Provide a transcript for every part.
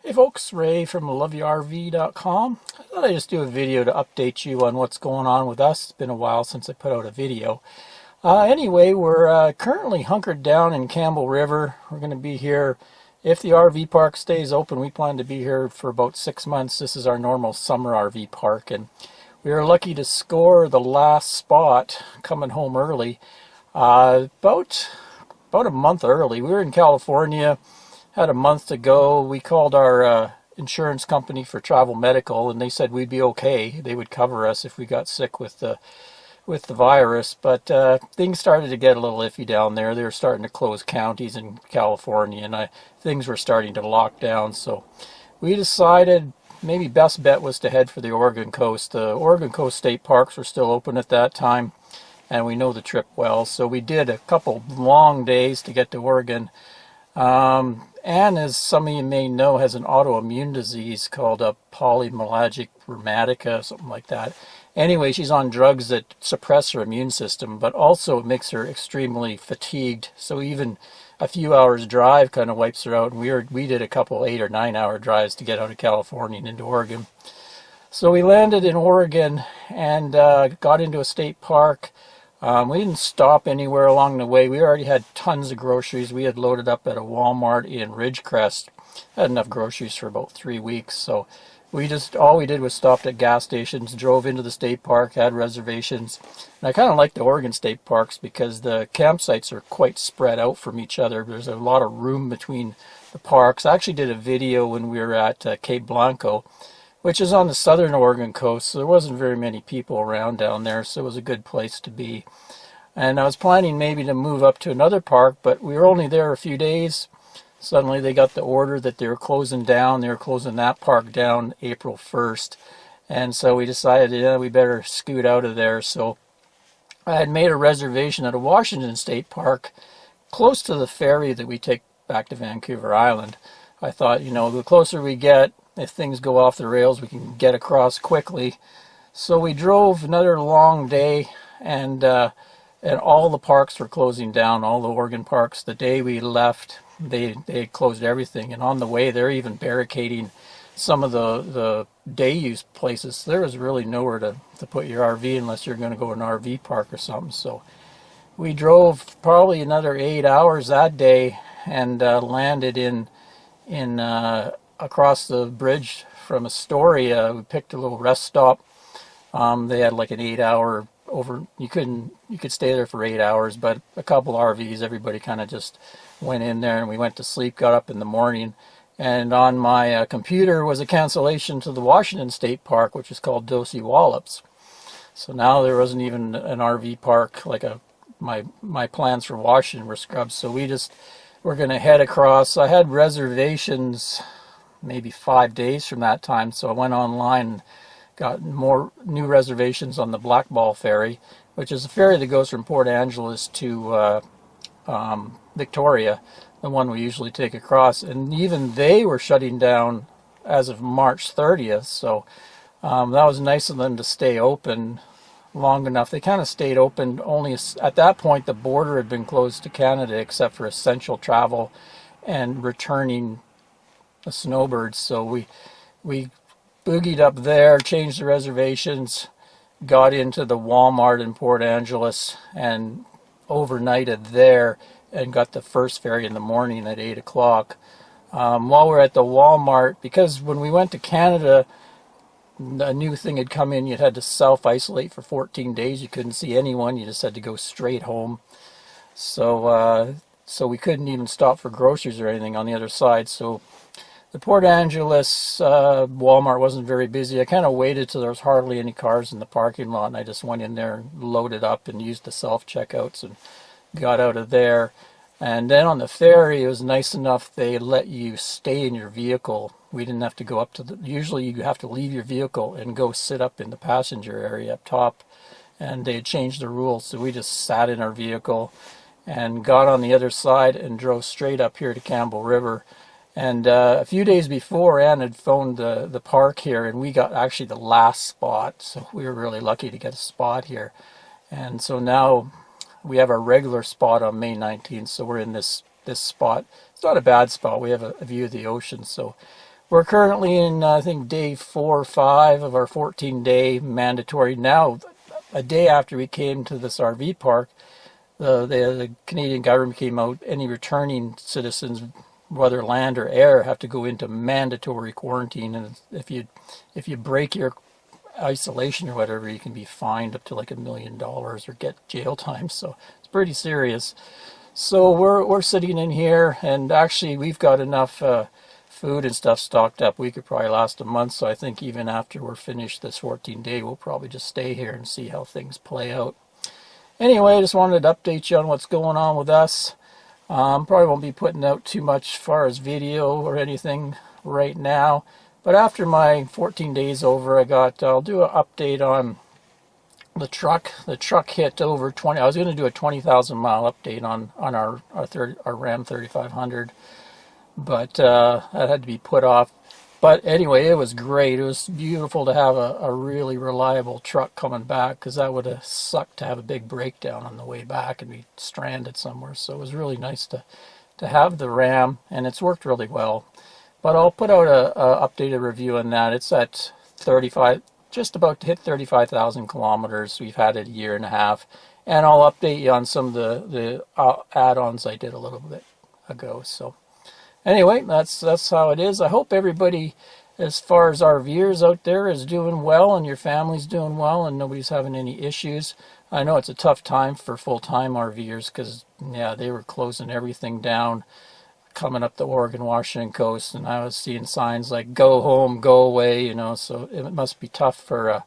Hey folks, Ray from LYRV.com. I thought I'd just do a video to update you on what's going on with us. It's been a while since I put out a video. Anyway, we're currently hunkered down in Campbell River. We're going to be here, if the RV park stays open, we plan to be here for about 6 months. This is our normal summer RV park, and we were lucky to score the last spot coming home early, about a month early. We were in California. Had a month to go. We called our insurance company for travel medical, and they said we'd be okay. They would cover us if we got sick with the virus. But things started to get a little iffy down there. They were starting to close counties in California, and things were starting to lock down. So we decided maybe best bet was to head for the Oregon coast. The Oregon coast state parks were still open at that time, and we know the trip well. So we did a couple long days to get to Oregon. Anne, as some of you may know, has an autoimmune disease called a polymyalgic rheumatica, something like that. Anyway, she's on drugs that suppress her immune system, but also it makes her extremely fatigued. So even a few hours drive kind of wipes her out. And we did a couple 8 or 9 hour drives to get out of California and into Oregon. So we landed in Oregon and got into a state park. We didn't stop anywhere along the way. We already had tons of groceries. We had loaded up at a Walmart in Ridgecrest. Had enough groceries for about 3 weeks. So all we did was stopped at gas stations, drove into the state park, had reservations. And I kind of like the Oregon state parks because the campsites are quite spread out from each other. There's a lot of room between the parks. I actually did a video when we were at Cape Blanco, which is on the southern Oregon coast, so there wasn't very many people around down there, so it was a good place to be. And I was planning maybe to move up to another park, but we were only there a few days. Suddenly they got the order that they were closing down. They were closing that park down April 1st. And so we decided, yeah, we better scoot out of there. So I had made a reservation at a Washington State Park close to the ferry that we take back to Vancouver Island. I thought, the closer we get, if things go off the rails, we can get across quickly. So we drove another long day, and all the parks were closing down, all the Oregon parks. The day we left, they closed everything. And on the way, they're even barricading some of the day use places. There was really nowhere to put your RV unless you're going to go to an RV park or something. So we drove probably another 8 hours that day and landed in across the bridge from Astoria. We picked a little rest stop. They had like an 8 hour over. You could stay there for 8 hours, but a couple RVs, everybody kind of just went in there and we went to sleep, got up in the morning. And on my computer was a cancellation to the Washington State Park, which is called Dosey Wallops. So now there wasn't even an RV park. Like my plans for Washington were scrubbed. So we're going to head across. I had reservations maybe 5 days from that time, so I went online and got more new reservations on the Blackball Ferry, which is a ferry that goes from Port Angeles to Victoria, the one we usually take across. And even they were shutting down as of March 30th, so that was nice of them to stay open long enough. They kind of stayed open only at that point. The border had been closed to Canada except for essential travel and returning the Snowbirds. So we boogied up there, changed the reservations, got into the Walmart in Port Angeles and overnighted there and got the first ferry in the morning at 8 o'clock. While we're at the Walmart, because when we went to Canada, a new thing had come in. You had to self-isolate for 14 days. You couldn't see anyone. You just had to go straight home. So we couldn't even stop for groceries or anything on the other side. So the Port Angeles Walmart wasn't very busy. I kind of waited till there was hardly any cars in the parking lot, and I just went in there and loaded up and used the self-checkouts and got out of there. And then on the ferry, it was nice enough they let you stay in your vehicle. We didn't have to go up to usually you have to leave your vehicle and go sit up in the passenger area up top. And they had changed the rules, so we just sat in our vehicle and got on the other side and drove straight up here to Campbell River. And a few days before, Ann had phoned the park here, and we got actually the last spot. So we were really lucky to get a spot here. And so now we have our regular spot on May 19th. So we're in this spot. It's not a bad spot. We have a view of the ocean. So We're currently in, I think, day 4 or 5 of our 14-day mandatory. Now, a day after we came to this RV park, the Canadian government came out, any returning citizens, whether land or air, have to go into mandatory quarantine. And if you break your isolation or whatever, you can be fined up to like $1 million or get jail time. So it's pretty serious. So we're sitting in here, and actually we've got enough food and stuff stocked up. We could probably last a month. So I think even after we're finished this 14-day, we'll probably just stay here and see how things play out. Anyway, I just wanted to update you on what's going on with us. Probably won't be putting out too much as far as video or anything right now. But after my 14 days over, I'll do an update on the truck. The truck hit over 20. I was going to do a 20,000 mile update on our Ram 3500, but that had to be put off. But anyway, it was great. It was beautiful to have a really reliable truck coming back, because that would have sucked to have a big breakdown on the way back and be stranded somewhere. So it was really nice to have the Ram, and it's worked really well. But I'll put out a updated review on that. It's at 35, just about to hit 35,000 kilometers. We've had it a year and a half, and I'll update you on some of the add-ons I did a little bit ago. So anyway, that's how it is. I hope everybody, as far as RVers out there, is doing well, and your family's doing well, and nobody's having any issues. I know it's a tough time for full-time RVers, because yeah, they were closing everything down coming up the Oregon, Washington coast, and I was seeing signs like "Go home, go away," you know. So it must be tough for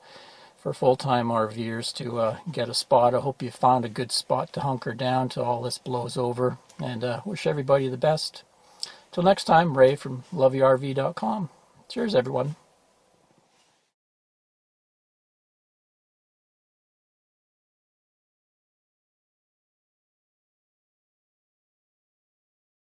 full-time RVers to get a spot. I hope you found a good spot to hunker down till all this blows over, and wish everybody the best. Till next time, Ray from LYRV.com. Cheers, everyone.